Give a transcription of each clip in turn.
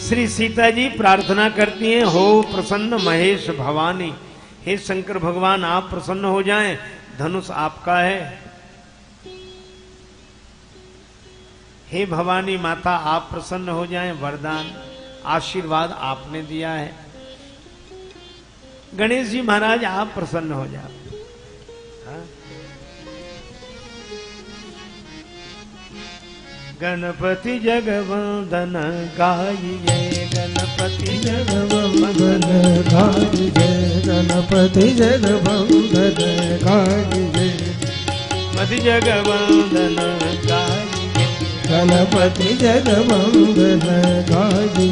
श्री सीता जी प्रार्थना करती हैं, हो प्रसन्न महेश भवानी, हे शंकर भगवान आप प्रसन्न हो जाएं, धनुष आपका है। हे भवानी माता आप प्रसन्न हो जाएं, वरदान आशीर्वाद आपने दिया है। गणेश जी महाराज आप प्रसन्न हो जाओ। गणपति जगवंदन गाइए, गणपति जगवंदन गाइए, गणपति जगवंदन गाइए, गणपति जगवंदन गाइए, गणपति जगवंदन गाइए।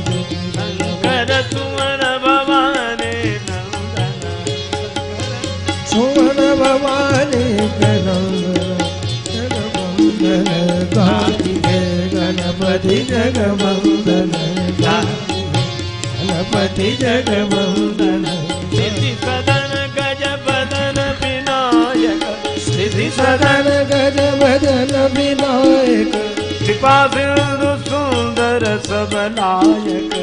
शंकर सुमन भवानी नंदन, सुमन भवानी नंदन गाइए, गणपति जगवंदन गाइए, गणपति जगवंदन। सिद्धि सदन गजबदन विनायक, सिद्धि सदन गजबदन विनायक, कृपा सिंधु सुंदर सब नायक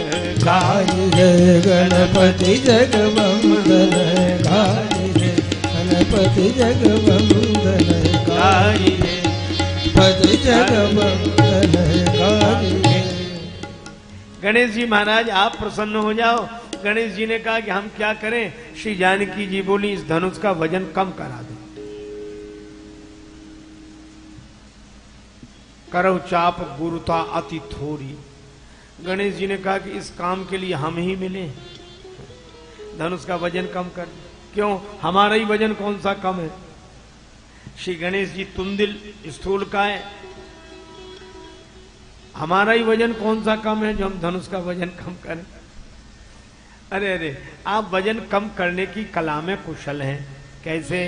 गाइए, गणपति जगवंदन गाइए, गणपति जगवंदन गाइए, गणपति जगवंदन गाइए। गणेश जी महाराज आप प्रसन्न हो जाओ। गणेश जी ने कहा कि हम क्या करें? श्री जानकी जी बोली इस धनुष का वजन कम करा दो। करौ चाप गुरुता अति थोड़ी। गणेश जी ने कहा कि इस काम के लिए हम ही मिले, धनुष का वजन कम कर। क्यों? हमारा ही वजन कौन सा कम है? श्री गणेश जी तुंदिल स्थूल का है, हमारा ही वजन कौन सा कम है जो हम धनुष का वजन कम करें? अरे अरे, आप वजन कम करने की कला में कुशल हैं। कैसे?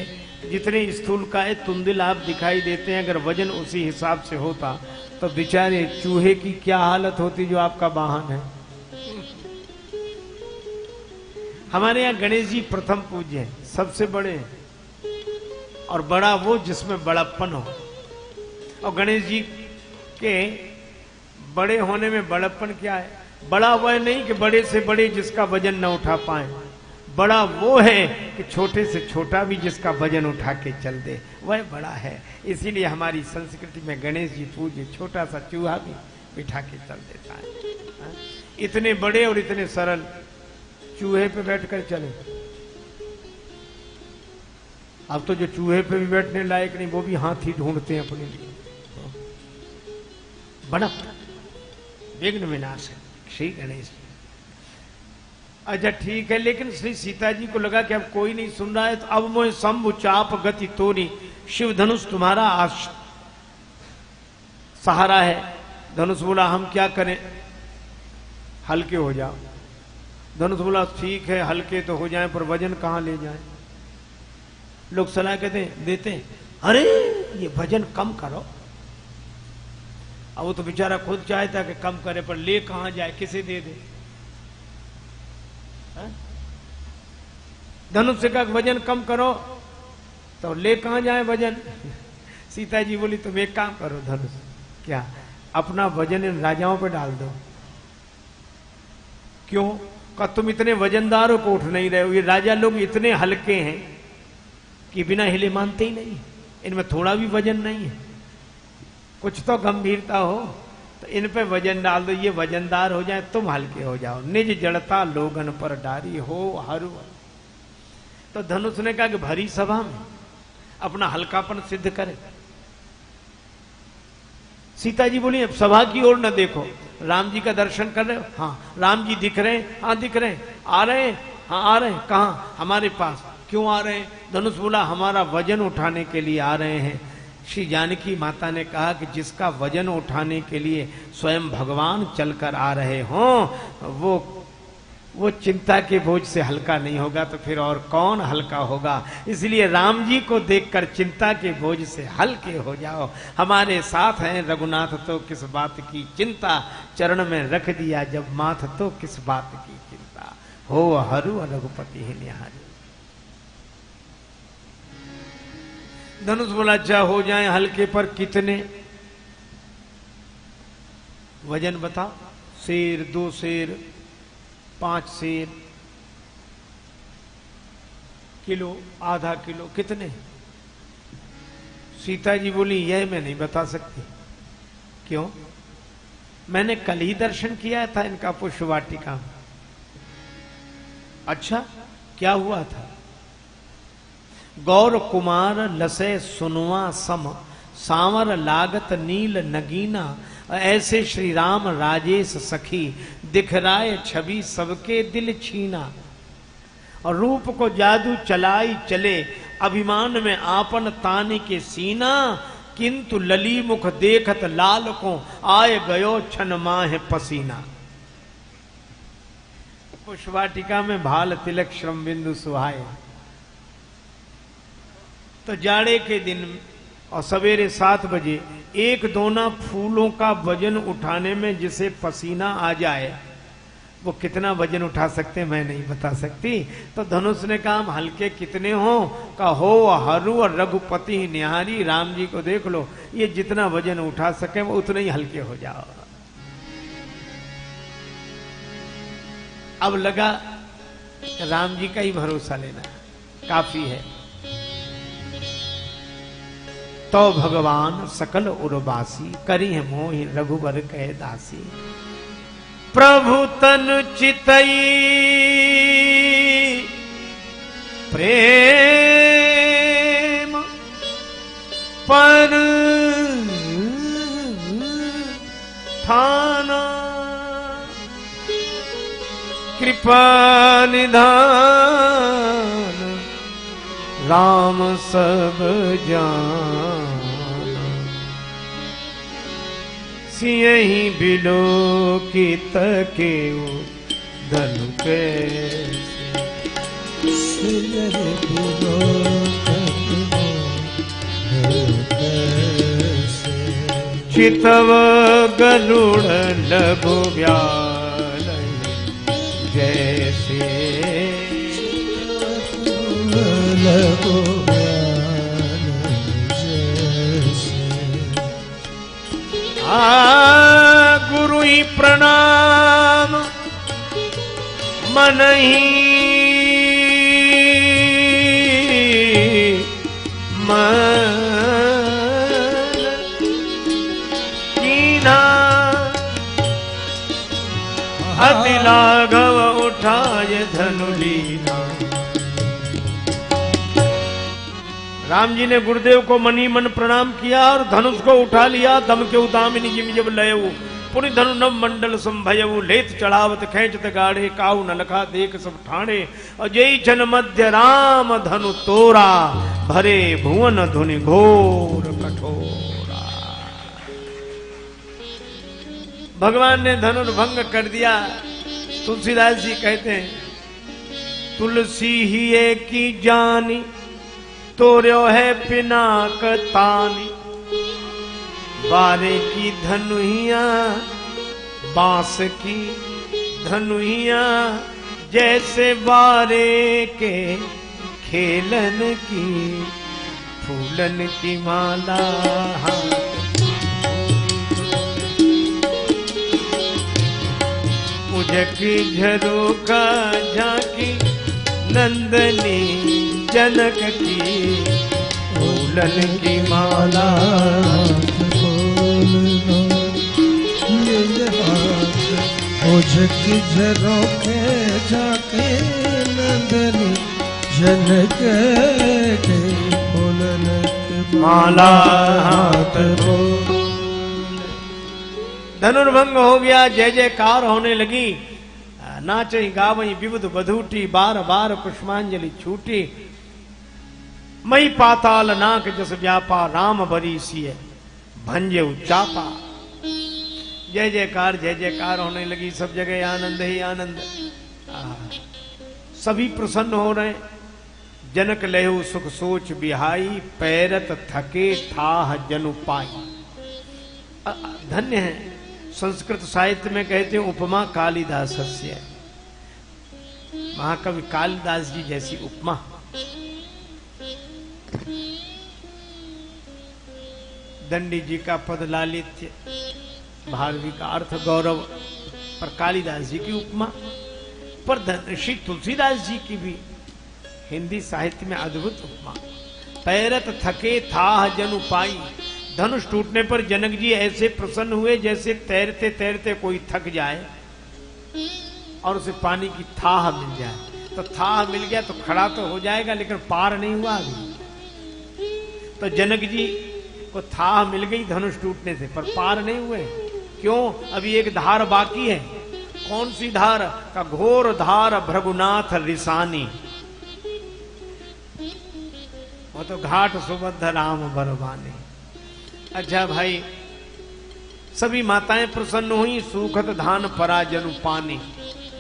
जितने स्थूल का है तुंदिल आप दिखाई देते हैं, अगर वजन उसी हिसाब से होता तो बेचारे चूहे की क्या हालत होती जो आपका वाहन है। हमारे यहाँ गणेश जी प्रथम पूज्य हैं, सबसे बड़े हैं, और बड़ा वो जिसमें बड़प्पन हो। और गणेश जी के बड़े होने में बड़प्पन क्या है? बड़ा वह नहीं कि बड़े से बड़े जिसका वजन न उठा पाए, बड़ा वो है कि छोटे से छोटा भी जिसका वजन उठा के चल दे, वह बड़ा है। इसीलिए हमारी संस्कृति में गणेश जी पूज्य, छोटा सा चूहा भी बिठा के चल देता है। इतने बड़े और इतने सरल चूहे पे बैठकर चले। अब तो जो चूहे पे भी बैठने लायक नहीं, वो भी हाथी ढूंढते हैं अपने लिए। बड़ा विघ्न विनाश है श्री गणेश जी। अच्छा ठीक है, लेकिन श्री सीता जी को लगा कि अब कोई नहीं सुन रहा है, तो अब मोह शंभु चाप गति तोरी, शिव धनुष तुम्हारा सहारा है। धनुष बोला हम क्या करें? हल्के हो जाओ। धनुष बोला ठीक है हल्के तो हो जाएं, पर वजन कहां ले जाएं? लोग सलाह देते हैं, अरे ये वजन कम करो। अब वो तो बेचारा खुद चाहता कि कम करे, पर ले कहां जाए, किसे दे दे? धनुष से कहा वजन कम करो, तो ले कहां जाए वजन? सीता जी बोली तुम एक काम करो धनुष, क्या अपना वजन इन राजाओं पर डाल दो। क्यों? का तुम इतने वजनदारों को उठ नहीं रहे हो, ये राजा लोग इतने हल्के हैं कि बिना हिले मानते ही नहीं, इनमें थोड़ा भी वजन नहीं है, कुछ तो गंभीरता हो, तो इन पे वजन डाल दो, ये वजनदार हो जाए, तुम हल्के हो जाओ। निज जड़ता लोगन पर डारी हो हरु। तो धनुष ने कहा कि भरी सभा में अपना हल्कापन सिद्ध करे। सीता जी बोली अब सभा की ओर न देखो, राम जी का दर्शन कर रहे हो? हाँ। राम जी दिख रहे हैं? हाँ दिख रहे हैं। आ रहे हैं? हाँ आ रहे हैं। कहाँ? हमारे पास। क्यों आ रहे हैं? धनुष बोला हमारा वजन उठाने के लिए आ रहे हैं। श्री जानकी माता ने कहा कि जिसका वजन उठाने के लिए स्वयं भगवान चलकर आ रहे हों, वो चिंता के बोझ से हल्का नहीं होगा, तो फिर और कौन हल्का होगा? इसलिए राम जी को देखकर चिंता के बोझ से हल्के हो जाओ। हमारे साथ हैं रघुनाथ, तो किस बात की चिंता, चरण में रख दिया जब माथ, तो किस बात की चिंता, हो हरु रघुपति ही निहारी। धनुष बोला अच्छा हो जाए हल्के, पर कितने? वजन बताओ। शेर, 2 शेर, 5 शेर, किलो, आधा किलो, कितने? सीता जी बोली यह मैं नहीं बता सकती। क्यों? मैंने कल ही दर्शन किया था इनका पुष्प वाटिका में। अच्छा, क्या हुआ था? गौर कुमार लसे सुनवा सम, सांवर लागत नील नगीना, ऐसे श्री राम राजेश सखी, दिखराए छवि सबके दिल छीना। और रूप को जादू चलाई चले, अभिमान में आपन ताने के सीना, किंतु लली मुख देखत लाल को, आए गयो छन माह पसीना। पुष्पवाटिका में भाल तिलक श्रम बिंदु सुहाए। तो जाड़े के दिन और सवेरे 7 बजे एक दोना फूलों का वजन उठाने में जिसे पसीना आ जाए, वो कितना वजन उठा सकते मैं नहीं बता सकती। तो धनुष ने कहा हल्के कितने हो? का हो हरू और रघुपति निहारी, राम जी को देख लो, ये जितना वजन उठा सके वो उतने ही हल्के हो जाओ। अब लगा राम जी का ही भरोसा लेना काफी है। तो भगवान सकल उर्वासी, करी है मोहि रघुबर कह दासी। प्रभु तन चितई प्रेम पर थाना, कृपा निधान राम सब जान। सियहि बिलो की तके धनु कैसे, चितव गरुड़ लघु व्याल जैसे, लघु व्याल जैसे। गुरु ही प्रणाम मन ही मन कीना, अति लाघव उठाए धनु लीना। राम जी ने गुरुदेव को मनी मन प्रणाम किया और धनुष को उठा लिया। दम के उदामिनी जिम जब लयऊ, पुनि धनु नव मंडल संभयऊ। लेत चढ़ावत खेचत गाढ़े, काऊ न लखा देख सब ठाणे। और जय जन मध्य राम धनु तोरा, भरे भुवन धुनि घोर कठोरा। भगवान ने धनुर्भंग कर दिया। तुलसीदास जी कहते हैं, तुलसी ही की जानी तोर्यो है पिनाक तानी। बारे की धनुहिया बांस की धनुहिया, जैसे बारे के खेलन की फूलन की माला। मुझकी झरोका झांकी नंदनी, जनक की फूलन की माला। मुझकी झरोके झांकी नंदनी, जनक के फूलन की माला हाथ को। धनुर्भंग हो गया, जय जयकार होने लगी। नाचई गावई विविध बधूटी, बार बार पुष्पांजलि छूटी। मई पाताल नाक जस व्यापा, राम बरी सिय भंजे उच्चापा। जय जयकार होने लगी। सब जगह आनंद ही आनंद। सभी प्रसन्न हो रहे। जनक लेहु सुख सोच बिहाई, पैरत थके थाह जनु पाई। धन्य है। संस्कृत साहित्य में कहते हैं उपमा कालिदासस्य। महाकवि कालिदास जी जैसी उपमा। दंडी जी का पद लालित्य, भारवी का अर्थ गौरव, पर कालिदास जी की उपमा, पर श्री तुलसीदास जी की भी हिंदी साहित्य में अद्भुत उपमा। पैरत थके थाह जनु पाई, धनुष टूटने पर जनक जी ऐसे प्रसन्न हुए जैसे तैरते तैरते कोई थक जाए और उसे पानी की थाह मिल जाए। तो थाह मिल गया तो खड़ा तो हो जाएगा, लेकिन पार नहीं हुआ अभी। तो जनक जी को थाह मिल गई धनुष टूटने से, पर पार नहीं हुए। क्यों? अभी एक धार बाकी है। कौन सी धार? का घोर धार भृगुनाथ रिसानी, वो तो घाट सुबद्ध राम बरबानी। अच्छा भाई, सभी माताएं प्रसन्न हुई, सूखत धान परा जनु पानी,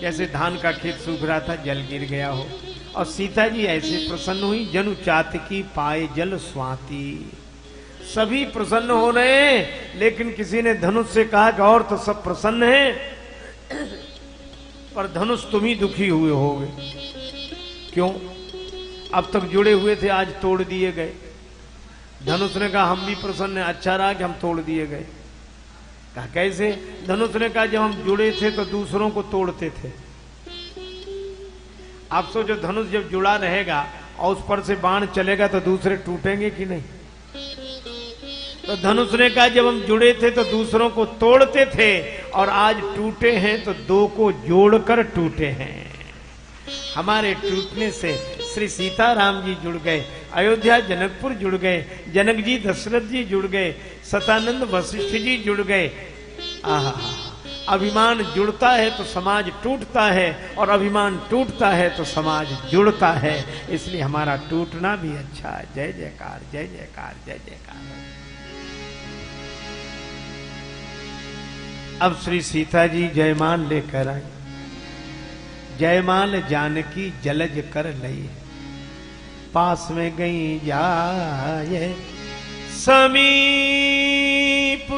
जैसे धान का खेत सूख रहा था, जल गिर गया हो। और सीता जी ऐसे प्रसन्न हुई, जनु चातकी पाए जल स्वाति। सभी प्रसन्न हो रहे हैं, लेकिन किसी ने धनुष से कहा कि और तो सब प्रसन्न हैं, पर धनुष तुम ही दुखी हुए होगे। क्यों? अब तक जुड़े हुए थे, आज तोड़ दिए गए। धनुष ने कहा हम भी प्रसन्न हैं, अच्छा रहा कि हम तोड़ दिए गए। कहा कैसे? धनुष ने कहा जब हम जुड़े थे तो दूसरों को तोड़ते थे। आप सोचो, धनुष जब जुड़ा रहेगा और उस पर से बाण चलेगा तो दूसरे टूटेंगे कि नहीं? तो धनुष ने कहा जब हम जुड़े थे तो दूसरों को तोड़ते थे, और आज टूटे हैं तो दो को जोड़कर टूटे हैं। हमारे टूटने से श्री सीताराम जी जुड़ गए, अयोध्या जनकपुर जुड़ गए, जनक जी दशरथ जी जुड़ गए, सतानंद वशिष्ठ जी जुड़ गए। आहा, अभिमान जुड़ता है तो समाज टूटता है, और अभिमान टूटता है तो समाज जुड़ता है। इसलिए हमारा टूटना भी अच्छा है। जय जयकार, जय जयकार, जय जयकार। अब श्री सीता जी जयमाल लेकर आई। जयमाल जानकी जलज कर लई, पास में गई जाए समीप,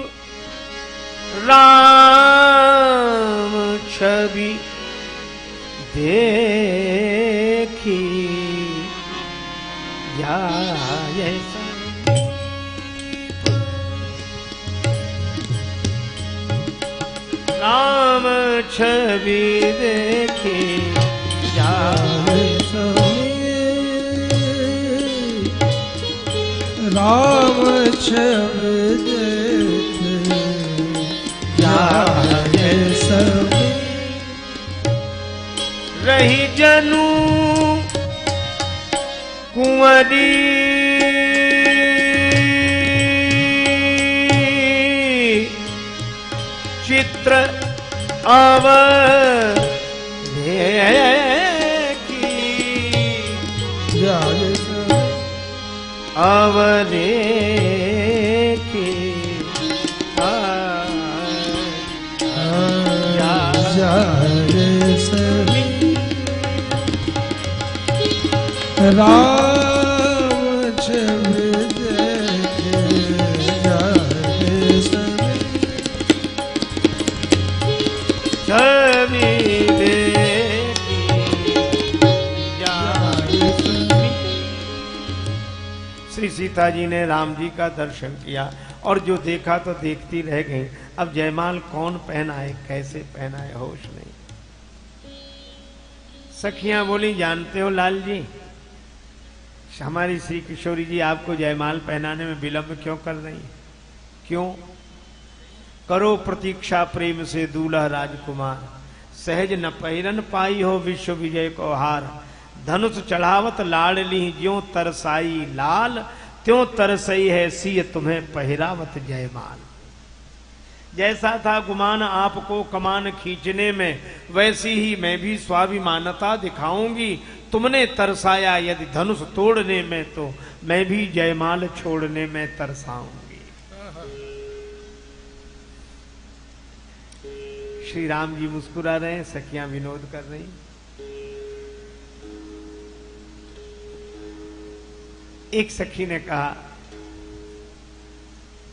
राम छवि देखी जाए। राम छवि देखी जाए, राम छवि देखी जाए सभी। रही जनु कुंवरी, चित्र अवदेखी जाए अवदेखी जाए सभी। राम छवि देखे जाए सभी। छवि देखी जाए सभी। श्री सीता जी ने राम जी का दर्शन किया, और जो देखा तो देखती रह गई। अब जयमाल कौन पहनाए, कैसे पहनाए, होश नहीं। सखियां बोली जानते हो लाल जी, हमारी श्री किशोरी जी आपको जयमाल पहनाने में विलंब क्यों कर रही है? क्यों? करो प्रतीक्षा प्रेम से दूल्हा राजकुमार, सहज न पहिरन पाई हो विश्व विजय को हार। धनुष चढ़ावत लाडली ज्यों तरसाई लाल, त्यों तरसई है सिय तुम्हें पहिरावत जयमाल। जैसा था गुमान आपको कमान खींचने में, वैसी ही मैं भी स्वाभिमानता दिखाऊंगी। तुमने तरसाया यदि धनुष तोड़ने में, तो मैं भी जयमाल छोड़ने में तरसाऊंगी। श्री राम जी मुस्कुरा रहे हैं, सखियां विनोद कर रही। एक सखी ने कहा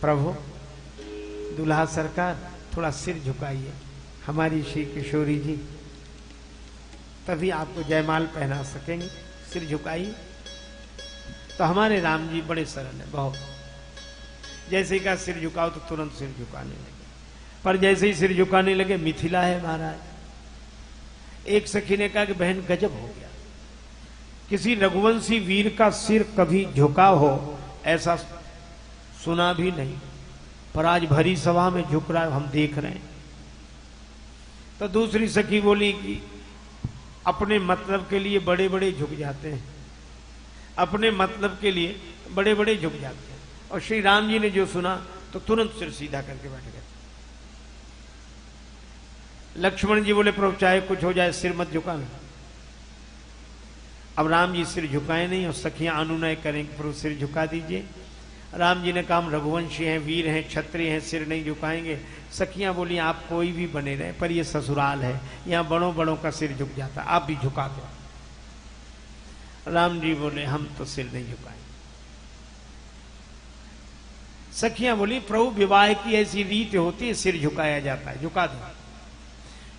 प्रभु दूल्हा सरकार थोड़ा सिर झुकाइए, हमारी श्री किशोरी जी तभी आपको जयमाल पहना सकेंगे, सिर झुकाइए। तो हमारे राम जी बड़े सरल है बहुत, जैसे का सिर झुकाओ तो तुरंत सिर झुकाने लगे। पर जैसे ही सिर झुकाने लगे, मिथिला है महाराज। एक सखी ने कहा कि बहन गजब हो गया, किसी रघुवंशी वीर का सिर कभी झुका हो ऐसा सुना भी नहीं, पर आज भरी सभा में झुक रहा है, हम देख रहे हैं। तो दूसरी सखी बोली कि अपने मतलब के लिए बड़े बड़े झुक जाते हैं, अपने मतलब के लिए बड़े बड़े झुक जाते हैं। और श्री राम जी ने जो सुना तो तुरंत सिर सीधा करके बैठ गए। लक्ष्मण जी बोले प्रभु चाहे कुछ हो जाए सिर मत झुकाना। अब राम जी सिर झुकाए नहीं और सखियां अनुनय करेंगे प्रभु सिर झुका दीजिए। राम जी ने कहा हम रघुवंशी हैं, वीर हैं, क्षत्रिय हैं, सिर नहीं झुकाएंगे। सखियां बोली आप कोई भी बने रहे, पर ये ससुराल है, यहाँ बड़ों बड़ों का सिर झुक जाता, आप भी झुका दो। राम जी बोले हम तो सिर नहीं झुकाएंगे। सखियां बोली प्रभु विवाह की ऐसी रीत होती है, सिर झुकाया जाता है, झुका दो।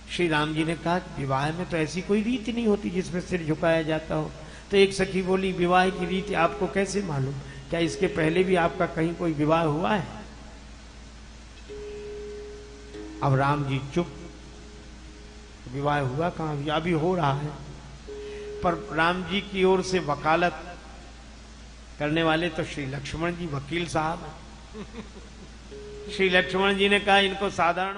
श्री राम जी ने कहा विवाह में तो ऐसी कोई रीत नहीं होती जिसमें सिर झुकाया जाता हो। तो एक सखी बोली विवाह की रीत आपको कैसे मालूम, क्या इसके पहले भी आपका कहीं कोई विवाह हुआ है? अब राम जी चुप, विवाह हुआ कहां, अभी हो रहा है। पर राम जी की ओर से वकालत करने वाले तो श्री लक्ष्मण जी वकील साहब हैं। श्री लक्ष्मण जी ने कहा इनको साधारण